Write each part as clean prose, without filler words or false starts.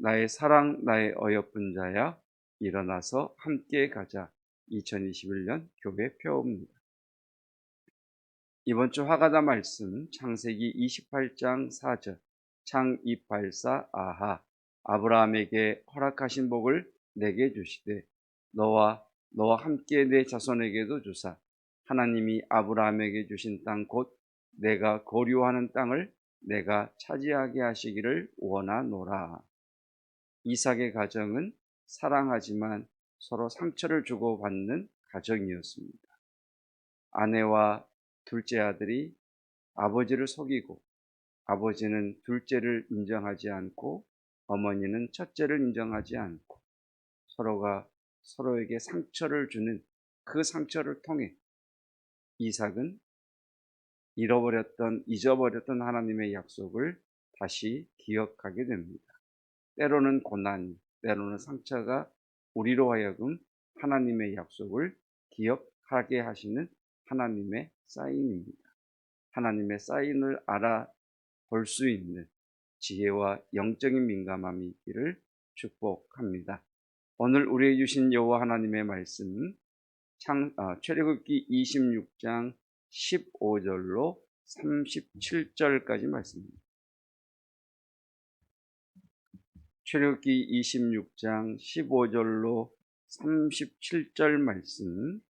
나의 사랑, 나의 어여쁜 자야, 일어나서 함께 가자. 2021년 교회 표어입니다. 이번 주 화가다 말씀 창세기 28장 4절. 창입발사 아하, 아브라함에게 허락하신 복을 내게 주시되 너와 함께 내 자손에게도 주사, 하나님이 아브라함에게 주신 땅 곧 내가 거류하는 땅을 내가 차지하게 하시기를 원하노라. 이삭의 가정은 사랑하지만 서로 상처를 주고받는 가정이었습니다. 아내와 둘째 아들이 아버지를 속이고, 아버지는 둘째를 인정하지 않고 어머니는 첫째를 인정하지 않고, 서로가 서로에게 상처를 주는 그 상처를 통해 이삭은 잊어버렸던 하나님의 약속을 다시 기억하게 됩니다. 때로는 고난, 때로는 상처가 우리로 하여금 하나님의 약속을 기억하게 하시는 하나님의 사인입니다. 하나님의 사인을 알아볼 수 있는 지혜와 영적인 민감함이 있기를 축복합니다. 오늘 우리에게 주신 여호와 하나님의 말씀 출애굽기 26장 15절로 37절까지 말씀입니다. 출애굽기 26장 15절로 37절 말씀.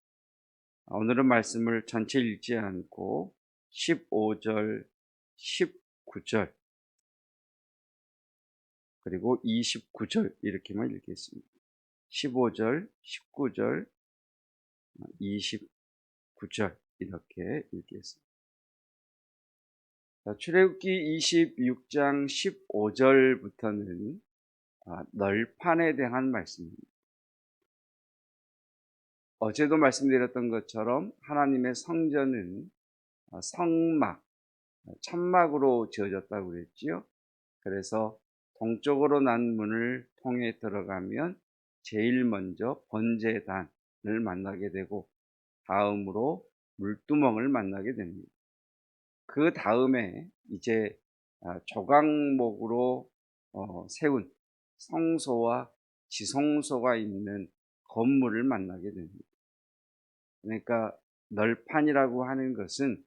오늘은 말씀을 전체 읽지 않고 15절, 19절, 그리고 29절 이렇게만 읽겠습니다. 15절, 19절, 29절 이렇게 읽겠습니다. 출애굽기 26장 15절부터는 널판에 대한 말씀입니다. 어제도 말씀드렸던 것처럼 하나님의 성전은 성막, 천막으로 지어졌다고 그랬지요. 그래서 동쪽으로 난 문을 통해 들어가면 제일 먼저 번제단을 만나게 되고, 다음으로 물두멍을 만나게 됩니다. 그 다음에 이제 조각목으로 세운 성소와 지성소가 있는 건물을 만나게 됩니다. 그러니까 널판이라고 하는 것은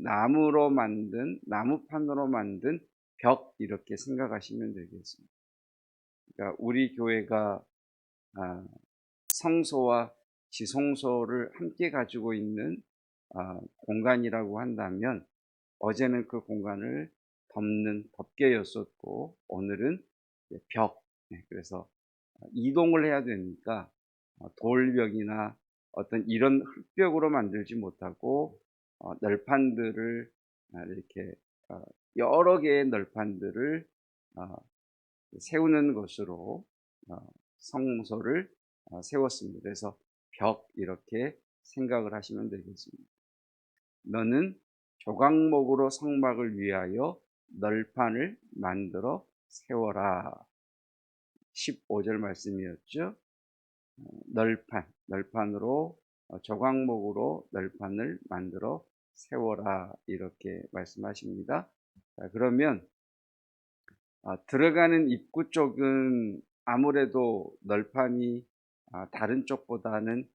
나무판으로 만든 벽, 이렇게 생각하시면 되겠습니다. 그러니까 우리 교회가 성소와 지성소를 함께 가지고 있는 공간이라고 한다면, 어제는 그 공간을 덮는 덮개였었고 오늘은 벽, 그래서 이동을 해야 되니까 돌벽이나 어떤 이런 흙벽으로 만들지 못하고 널판들을 이렇게 여러 개의 널판들을 세우는 것으로 성소를 세웠습니다. 그래서 벽, 이렇게 생각을 하시면 되겠습니다. 너는 조각목으로 성막을 위하여 널판을 만들어 세워라. 15절 말씀이었죠. 널판으로 조각목으로 널판을 만들어 세워라, 이렇게 말씀하십니다. 자, 그러면 들어가는 입구 쪽은 아무래도 널판이 다른 쪽보다는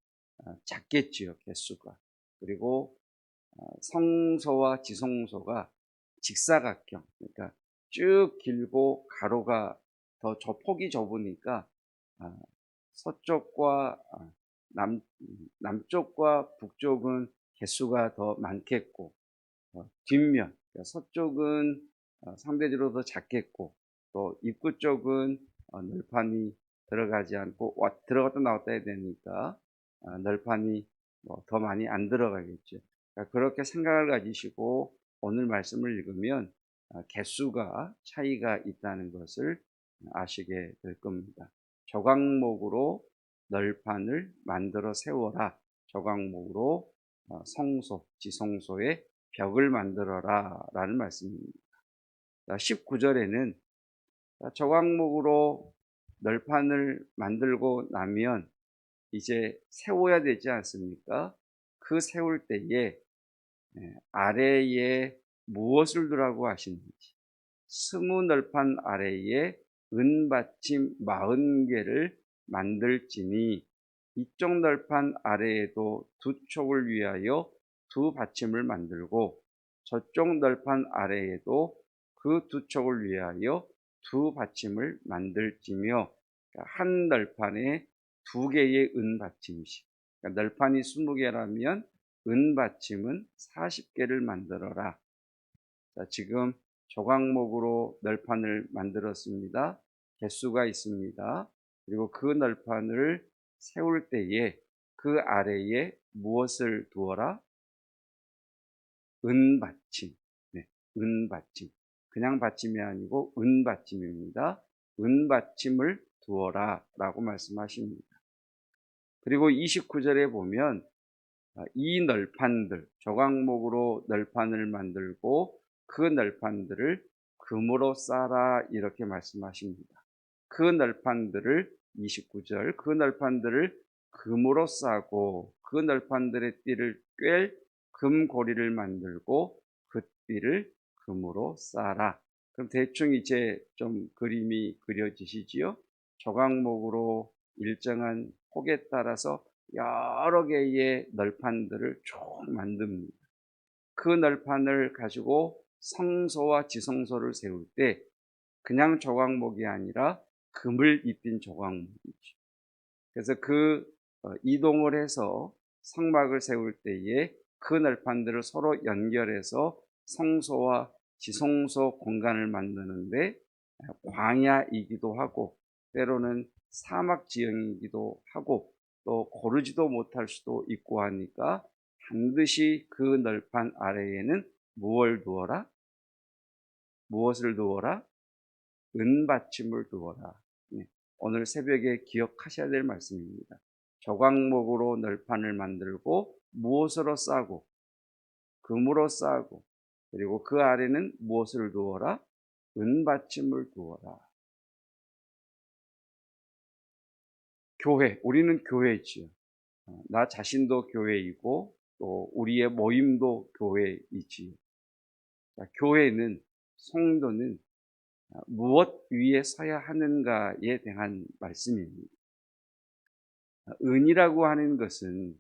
작겠지요, 개수가. 그리고 성소와 지성소가 직사각형, 그러니까 쭉 길고 가로가 더 폭이 좁으니까 서쪽과 남쪽과 북쪽은 개수가 더 많겠고, 뒷면, 그러니까 서쪽은 상대적으로 더 작겠고, 또 입구 쪽은 널판이 들어가지 않고 들어갔다 나왔다 해야 되니까 널판이 더 많이 안 들어가겠죠. 그러니까 그렇게 생각을 가지시고 오늘 말씀을 읽으면 개수가 차이가 있다는 것을 아시게 될 겁니다. 조각목으로 널판을 만들어 세워라. 조각목으로 성소, 지성소의 벽을 만들어라 라는 말씀입니다. 19절에는 조각목으로 널판을 만들고 나면 이제 세워야 되지 않습니까? 그 세울 때에 아래에 무엇을 두라고 하시는지, 스무 널판 아래에 은받침 40개를 만들지니 이쪽 널판 아래에도 두 촉을 위하여 두 받침을 만들고 저쪽 널판 아래에도 그 두 촉을 위하여 두 받침을 만들지며 한 널판에 두 개의 은받침씩, 그러니까 널판이 20개라면 은받침은 40개를 만들어라. 자, 지금 조각목으로 널판을 만들었습니다. 개수가 있습니다. 그리고 그 널판을 세울 때에 그 아래에 무엇을 두어라? 은받침. 네, 은받침. 그냥 받침이 아니고 은받침입니다. 은받침을 두어라 라고 말씀하십니다. 그리고 29절에 보면 이 널판들, 조각목으로 널판을 만들고 그 널판들을 금으로 싸라 이렇게 말씀하십니다. 그 널판들을 29절 그 널판들을 금으로 싸고 그 널판들의 띠를 꿰 금고리를 만들고 그 띠를 금으로 싸라. 그럼 대충 이제 좀 그림이 그려지시지요? 조각목으로 일정한 폭에 따라서 여러 개의 널판들을 쭉 만듭니다. 그 널판을 가지고 성소와 지성소를 세울 때 그냥 조각목이 아니라 금을 입힌 조각목이죠. 그래서 이동을 해서 성막을 세울 때에 그 널판들을 서로 연결해서 성소와 지성소 공간을 만드는데 광야이기도 하고 때로는 사막 지형이기도 하고 또 고르지도 못할 수도 있고 하니까 반드시 그 널판 아래에는 무엇을 두어라? 무엇을 두어라? 은받침을 두어라. 오늘 새벽에 기억하셔야 될 말씀입니다. 조각목으로 널판을 만들고 무엇으로 싸고 금으로 싸고 그리고 그 아래는 무엇을 두어라? 은받침을 두어라. 교회, 우리는 교회지요. 나 자신도 교회이고 또 우리의 모임도 교회이지요. 교회는 성도는 무엇 위에 서야 하는가에 대한 말씀입니다. 은이라고 하는 것은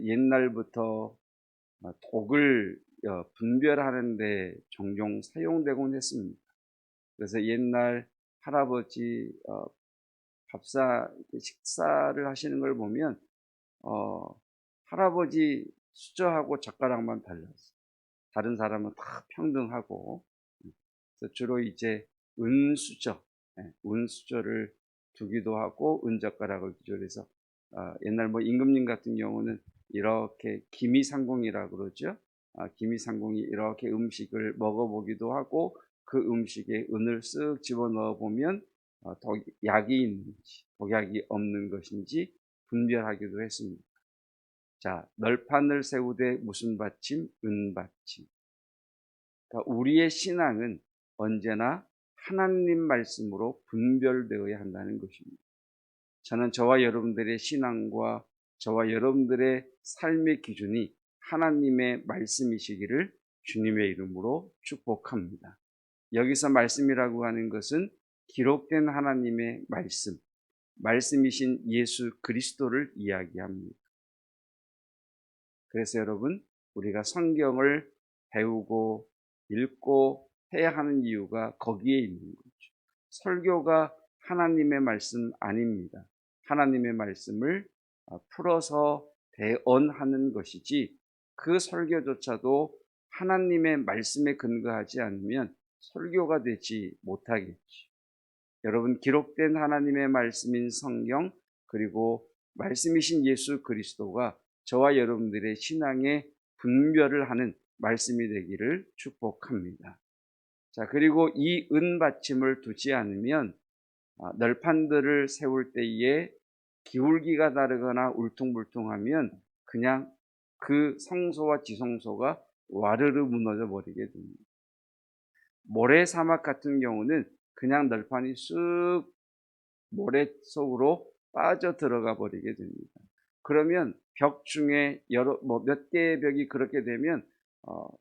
옛날부터 독을 분별하는 데 종종 사용되곤 했습니다. 그래서 옛날 할아버지 식사를 하시는 걸 보면 할아버지 수저하고 젓가락만 달랐어요. 다른 사람은 다 평등하고 그래서 주로 이제 은수저, 은수저를 두기도 하고 은젓가락을 두기도 해서 옛날 뭐 임금님 같은 경우는 이렇게 기미상궁이라고 그러죠. 기미상궁이 이렇게 음식을 먹어보기도 하고 그 음식에 은을 쓱 집어넣어 보면 약이 있는지 독약이 없는 것인지 분별하기도 했습니다. 자, 널판을 세우되 무슨 받침? 은받침. 그러니까 우리의 신앙은 언제나 하나님 말씀으로 분별되어야 한다는 것입니다. 저는 저와 여러분들의 신앙과 저와 여러분들의 삶의 기준이 하나님의 말씀이시기를 주님의 이름으로 축복합니다. 여기서 말씀이라고 하는 것은 기록된 하나님의 말씀이신 예수 그리스도를 이야기합니다. 그래서 여러분, 우리가 성경을 배우고 읽고 해야 하는 이유가 거기에 있는 거죠. 설교가 하나님의 말씀 아닙니다. 하나님의 말씀을 풀어서 대언하는 것이지 그 설교조차도 하나님의 말씀에 근거하지 않으면 설교가 되지 못하겠지. 여러분, 기록된 하나님의 말씀인 성경 그리고 말씀이신 예수 그리스도가 저와 여러분들의 신앙의 분별을 하는 말씀이 되기를 축복합니다. 자, 그리고 이 은받침을 두지 않으면 널판들을 세울 때에 기울기가 다르거나 울퉁불퉁하면 그냥 그 성소와 지성소가 와르르 무너져 버리게 됩니다. 모래사막 같은 경우는 그냥 널판이 쓱 모래 속으로 빠져 들어가 버리게 됩니다. 그러면 벽 중에 몇 개의 벽이 그렇게 되면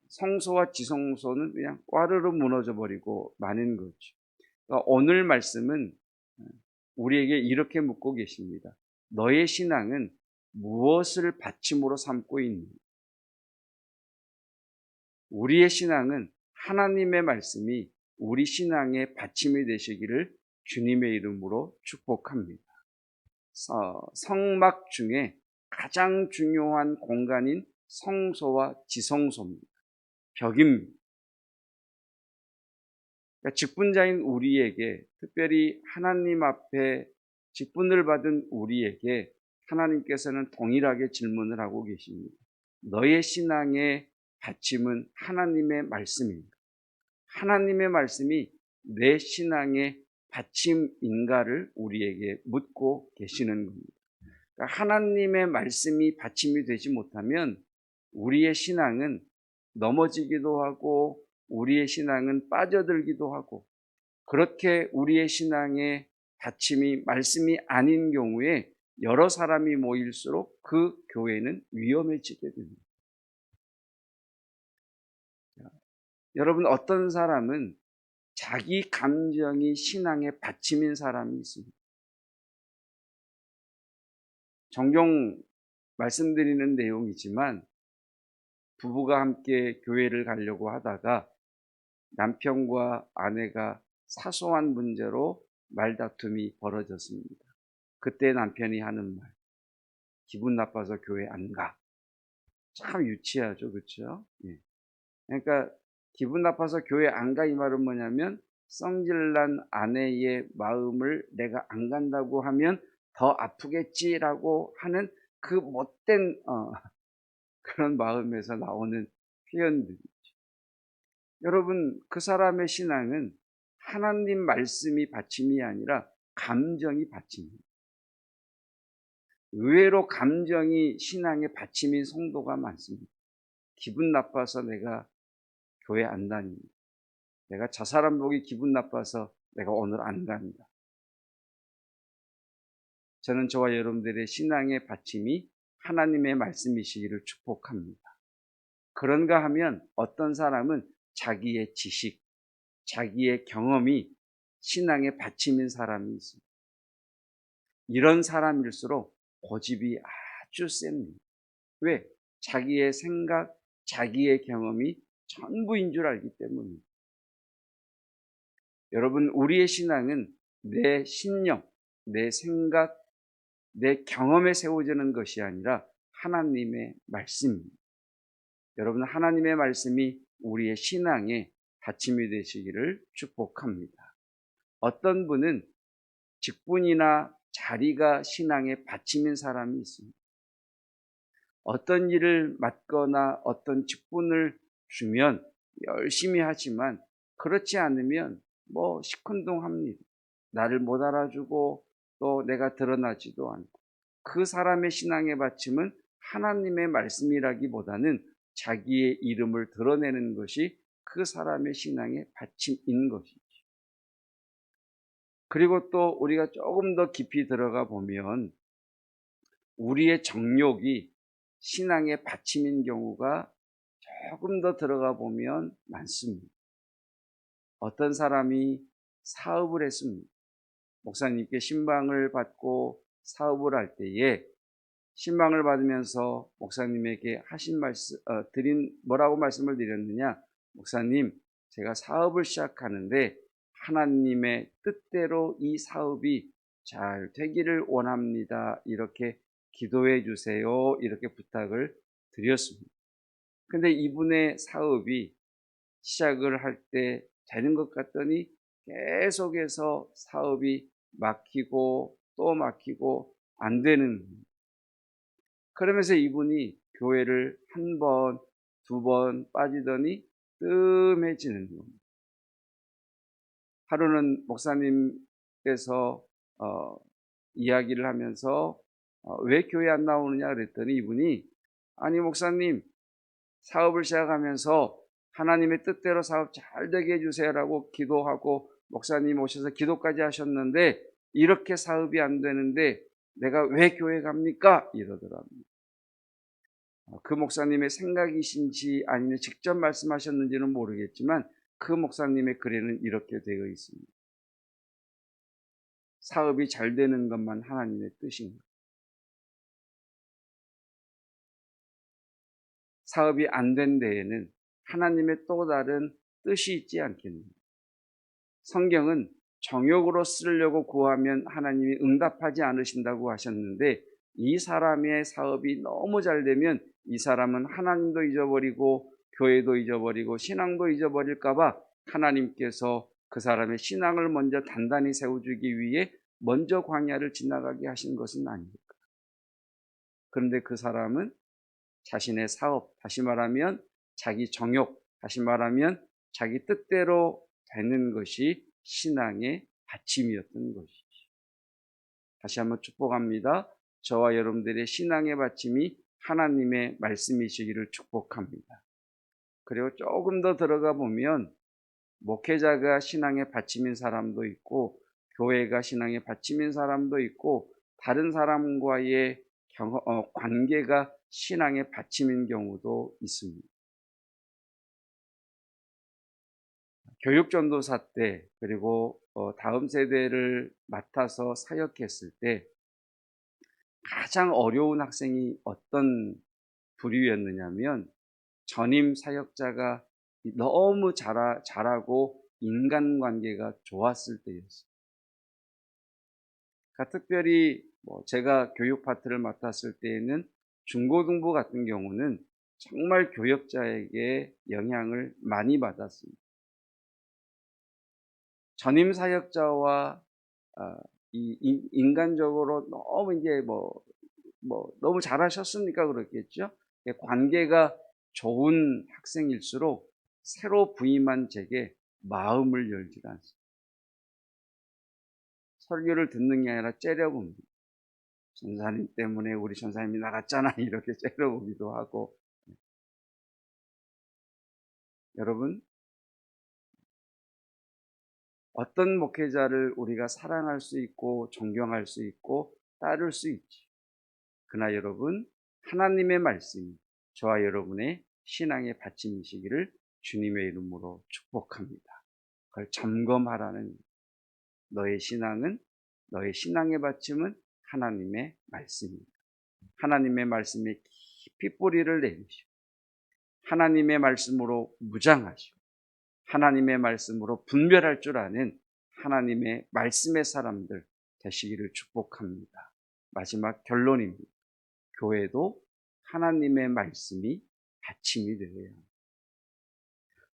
성소와 지성소는 그냥 와르르 무너져 버리고 마는 거죠. 그러니까 오늘 말씀은 우리에게 이렇게 묻고 계십니다. 너의 신앙은 무엇을 받침으로 삼고 있니? 우리의 신앙은 하나님의 말씀이 우리 신앙의 받침이 되시기를 주님의 이름으로 축복합니다. 성막 중에 가장 중요한 공간인 성소와 지성소입니다. 벽입니다. 그러니까 직분자인 우리에게, 특별히 하나님 앞에 직분을 받은 우리에게 하나님께서는 동일하게 질문을 하고 계십니다. 너의 신앙의 받침은 하나님의 말씀입니다. 하나님의 말씀이 내 신앙의 받침인가를 우리에게 묻고 계시는 겁니다. 그러니까 하나님의 말씀이 받침이 되지 못하면 우리의 신앙은 넘어지기도 하고 우리의 신앙은 빠져들기도 하고, 그렇게 우리의 신앙의 받침이 말씀이 아닌 경우에 여러 사람이 모일수록 그 교회는 위험해지게 됩니다. 여러분, 어떤 사람은 자기 감정이 신앙의 받침인 사람이 있습니다. 종종 말씀드리는 내용이지만 부부가 함께 교회를 가려고 하다가 남편과 아내가 사소한 문제로 말다툼이 벌어졌습니다. 그때 남편이 하는 말, 기분 나빠서 교회 안 가. 참 유치하죠, 그렇죠? 예. 그러니까 기분 나빠서 교회 안 가 이 말은 뭐냐면 성질난 아내의 마음을 내가 안 간다고 하면 더 아프겠지라고 하는 그 못된 그런 마음에서 나오는 표현들이죠. 여러분, 그 사람의 신앙은 하나님 말씀이 받침이 아니라 감정이 받침입니다. 의외로 감정이 신앙의 받침인 성도가 많습니다. 기분 나빠서 내가 교회 안 다닙니다. 내가 저 사람 보기 기분 나빠서 내가 오늘 안 간다. 저는 저와 여러분들의 신앙의 받침이 하나님의 말씀이시기를 축복합니다. 그런가 하면 어떤 사람은 자기의 지식, 자기의 경험이 신앙의 받침인 사람이 있습니다. 이런 사람일수록 고집이 아주 셉니다. 왜? 자기의 생각, 자기의 경험이 전부인 줄 알기 때문입니다. 여러분, 우리의 신앙은 내 신념, 내 생각, 내 경험에 세워지는 것이 아니라 하나님의 말씀입니다. 여러분, 하나님의 말씀이 우리의 신앙의 받침이 되시기를 축복합니다. 어떤 분은 직분이나 자리가 신앙의 받침인 사람이 있습니다. 어떤 일을 맡거나 어떤 직분을 주면 열심히 하지만 그렇지 않으면 시큰둥합니다. 나를 못 알아주고 또 내가 드러나지도 않고, 그 사람의 신앙의 받침은 하나님의 말씀이라기보다는 자기의 이름을 드러내는 것이 그 사람의 신앙의 받침인 것이죠. 그리고 또 우리가 조금 더 깊이 들어가 보면 우리의 정욕이 신앙의 받침인 경우가 조금 더 들어가 보면 많습니다. 어떤 사람이 사업을 했습니다. 목사님께 신방을 받고 사업을 할 때에 신방을 받으면서 목사님에게 하신 말씀, 뭐라고 말씀을 드렸느냐? 목사님, 제가 사업을 시작하는데 하나님의 뜻대로 이 사업이 잘 되기를 원합니다. 이렇게 기도해 주세요. 이렇게 부탁을 드렸습니다. 근데 이분의 사업이 시작을 할 때 되는 것 같더니 계속해서 사업이 막히고 또 막히고 안 되는, 그러면서 이분이 교회를 한 번, 두 번 빠지더니 뜸해지는 겁니다. 하루는 목사님께서 이야기를 하면서 왜 교회 안 나오느냐 그랬더니 이분이, 아니 목사님, 사업을 시작하면서 하나님의 뜻대로 사업 잘 되게 해주세요라고 기도하고 목사님 오셔서 기도까지 하셨는데 이렇게 사업이 안 되는데 내가 왜 교회 갑니까? 이러더랍니다. 그 목사님의 생각이신지 아니면 직접 말씀하셨는지는 모르겠지만 그 목사님의 글에는 이렇게 되어 있습니다. 사업이 잘 되는 것만 하나님의 뜻인가? 사업이 안 된 데에는 하나님의 또 다른 뜻이 있지 않겠는가? 성경은 정욕으로 쓰려고 구하면 하나님이 응답하지 않으신다고 하셨는데, 이 사람의 사업이 너무 잘 되면 이 사람은 하나님도 잊어버리고 교회도 잊어버리고 신앙도 잊어버릴까 봐 하나님께서 그 사람의 신앙을 먼저 단단히 세워주기 위해 먼저 광야를 지나가게 하신 것은 아닙니까? 그런데 그 사람은 자신의 사업, 다시 말하면 자기 정욕, 다시 말하면 자기 뜻대로 되는 것이 신앙의 받침이었던 것이죠. 다시 한번 축복합니다. 저와 여러분들의 신앙의 받침이 하나님의 말씀이시기를 축복합니다. 그리고 조금 더 들어가 보면 목회자가 신앙의 받침인 사람도 있고, 교회가 신앙의 받침인 사람도 있고, 다른 사람과의 관계가 신앙의 받침인 경우도 있습니다. 교육전도사 때, 그리고 다음 세대를 맡아서 사역했을 때 가장 어려운 학생이 어떤 부류였느냐면, 전임 사역자가 너무 잘하고 인간관계가 좋았을 때였어요. 그러니까 특별히 제가 교육 파트를 맡았을 때에는 중고등부 같은 경우는 정말 교역자에게 영향을 많이 받았습니다. 전임 사역자와 인간적으로 너무 이제 너무 잘하셨으니까 그렇겠죠. 관계가 좋은 학생일수록 새로 부임한 제게 마음을 열지 않습니다. 설교를 듣는 게 아니라 째려봅니다. 전사님 때문에 우리 전사님이 나갔잖아, 이렇게 째려보기도 하고. 여러분, 어떤 목회자를 우리가 사랑할 수 있고 존경할 수 있고 따를 수 있지. 그러나 여러분, 하나님의 말씀이 저와 여러분의 신앙의 받침이시기를 주님의 이름으로 축복합니다. 그걸 점검하라는, 너의 신앙은, 너의 신앙의 받침은 하나님의 말씀입니다. 하나님의 말씀에 깊이 뿌리를 내리시고 하나님의 말씀으로 무장하시고 하나님의 말씀으로 분별할 줄 아는 하나님의 말씀의 사람들 되시기를 축복합니다. 마지막 결론입니다. 교회도 하나님의 말씀이 받침이 되어야 합니다.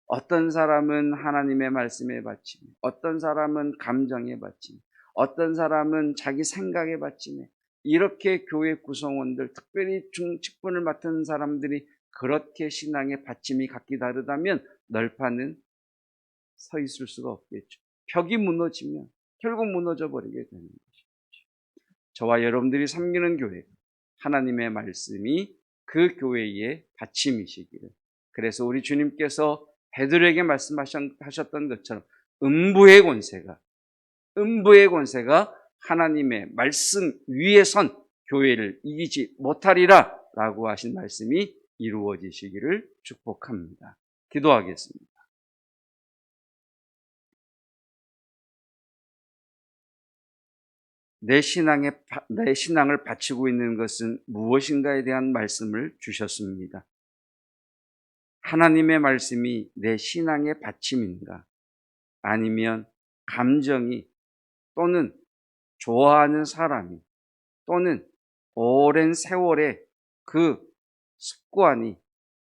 어떤 사람은 하나님의 말씀의 받침, 어떤 사람은 감정의 받침, 어떤 사람은 자기 생각의 받침에, 이렇게 교회 구성원들, 특별히 직분을 맡은 사람들이 그렇게 신앙의 받침이 각기 다르다면 널판은 서 있을 수가 없겠죠. 벽이 무너지면 결국 무너져 버리게 되는 것이죠. 저와 여러분들이 섬기는 교회, 하나님의 말씀이 그 교회의 받침이시기를. 그래서 우리 주님께서 베드로에게 말씀하셨던 것처럼 음부의 권세가 하나님의 말씀 위에 선 교회를 이기지 못하리라 라고 하신 말씀이 이루어지시기를 축복합니다. 기도하겠습니다. 내 신앙을 바치고 있는 것은 무엇인가에 대한 말씀을 주셨습니다. 하나님의 말씀이 내 신앙의 받침인가? 아니면 감정이, 또는 좋아하는 사람이, 또는 오랜 세월의 그 습관이,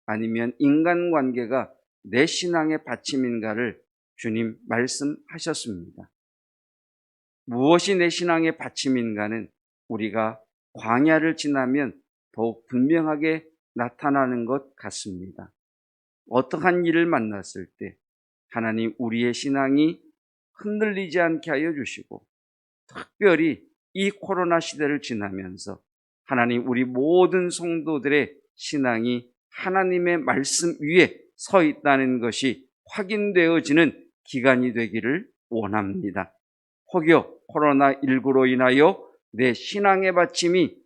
아니면 인간관계가 내 신앙의 받침인가를 주님 말씀하셨습니다. 무엇이 내 신앙의 받침인가는 우리가 광야를 지나면 더욱 분명하게 나타나는 것 같습니다. 어떠한 일을 만났을 때 하나님 우리의 신앙이 흔들리지 않게 하여 주시고, 특별히 이 코로나 시대를 지나면서 하나님 우리 모든 성도들의 신앙이 하나님의 말씀 위에 서 있다는 것이 확인되어지는 기간이 되기를 원합니다. 혹여 코로나19로 인하여 내 신앙의 받침이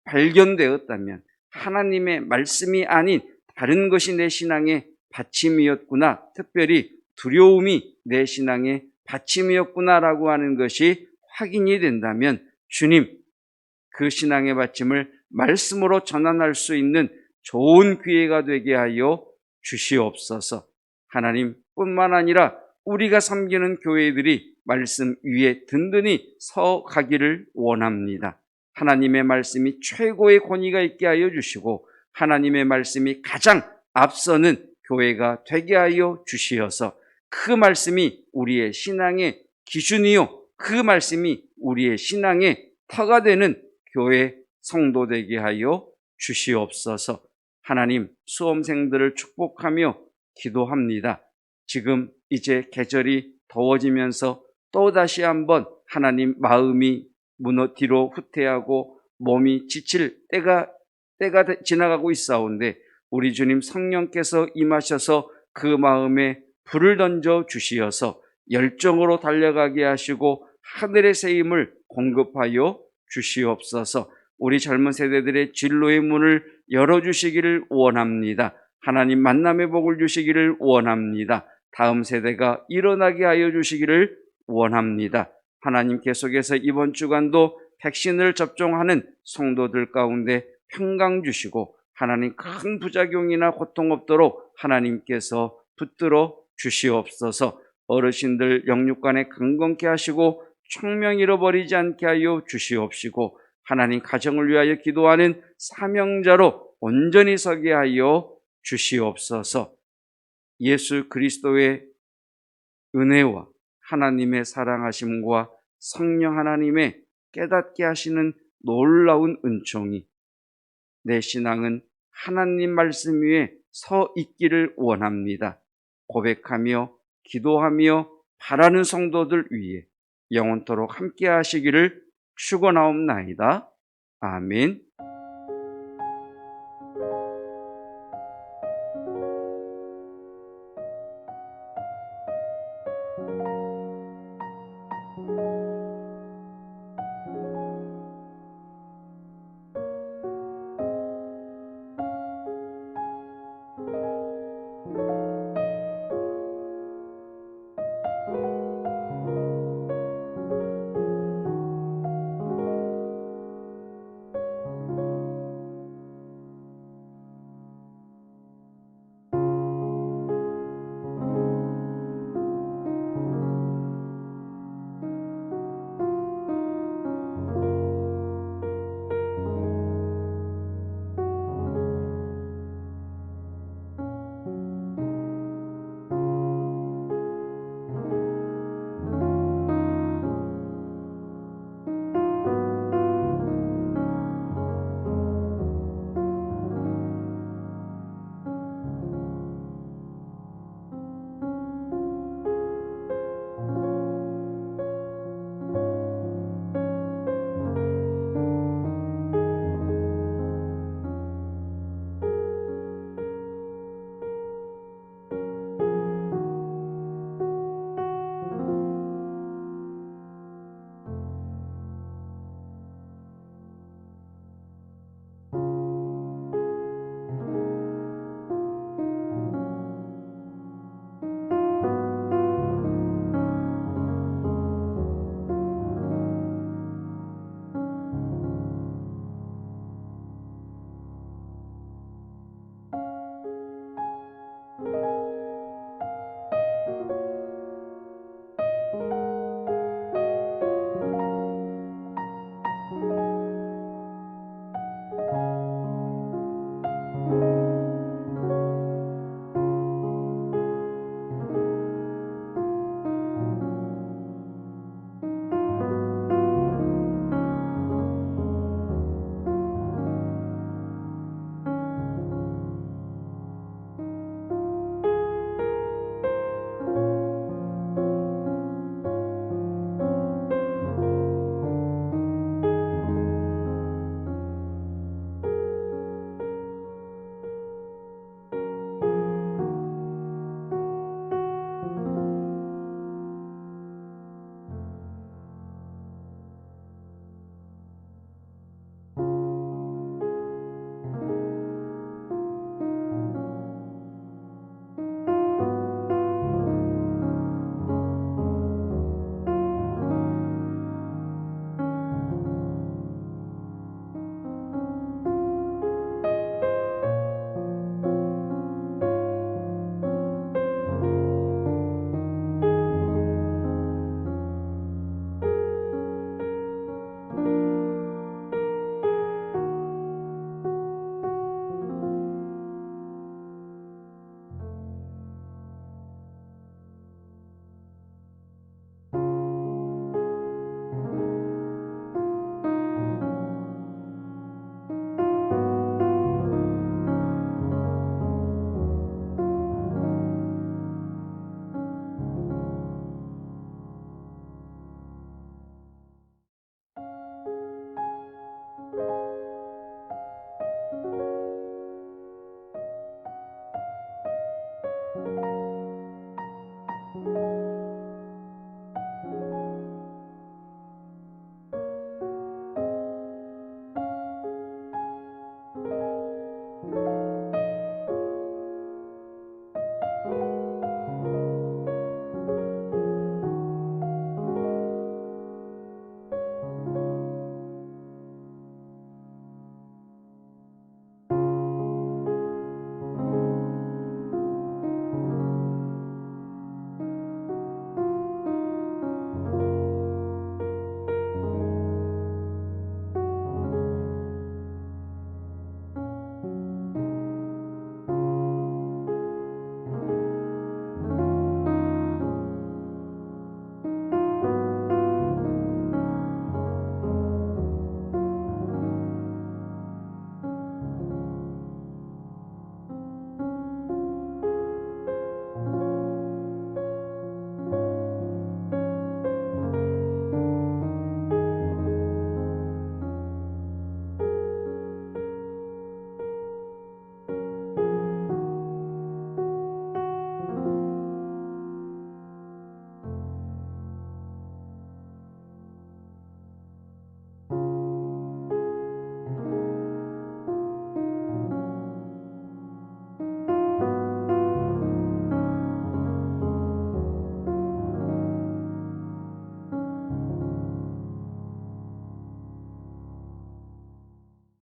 발견되었다면 하나님의 말씀이 아닌 다른 것이 내 신앙의 받침이었구나, 특별히 두려움이 내 신앙의 받침이었구나라고 하는 것이 확인이 된다면 주님, 그 신앙의 받침을 말씀으로 전환할 수 있는 좋은 기회가 되게 하여 주시옵소서. 하나님 뿐만 아니라 우리가 섬기는 교회들이 말씀 위에 든든히 서 가기를 원합니다. 하나님의 말씀이 최고의 권위가 있게 하여 주시고 하나님의 말씀이 가장 앞서는 교회가 되게 하여 주시어서 그 말씀이 우리의 신앙의 기준이요, 그 말씀이 우리의 신앙의 터가 되는 교회 성도 되게 하여 주시옵소서. 하나님, 수험생들을 축복하며 기도합니다. 지금 이제 계절이 더워지면서 또다시 한번 하나님 마음이 뒤로 후퇴하고 몸이 지칠 때가 지나가고 있사온데 우리 주님 성령께서 임하셔서 그 마음에 불을 던져 주시어서 열정으로 달려가게 하시고 하늘의 새 힘을 공급하여 주시옵소서. 우리 젊은 세대들의 진로의 문을 열어주시기를 원합니다. 하나님 만남의 복을 주시기를 원합니다. 다음 세대가 일어나게 하여 주시기를 원합니다. 하나님 계속해서 이번 주간도 백신을 접종하는 성도들 가운데 평강 주시고 하나님 큰 부작용이나 고통 없도록 하나님께서 붙들어 주시옵소서. 어르신들 영육간에 강건케 하시고 총명 잃어버리지 않게 하여 주시옵시고 하나님 가정을 위하여 기도하는 사명자로 온전히 서게 하여 주시옵소서. 예수 그리스도의 은혜와 하나님의 사랑하심과 성령 하나님의 깨닫게 하시는 놀라운 은총이 내 신앙은 하나님 말씀 위에 서 있기를 원합니다. 고백하며 기도하며 바라는 성도들 위해 영원토록 함께 하시기를 축원하옵나이다. 아멘.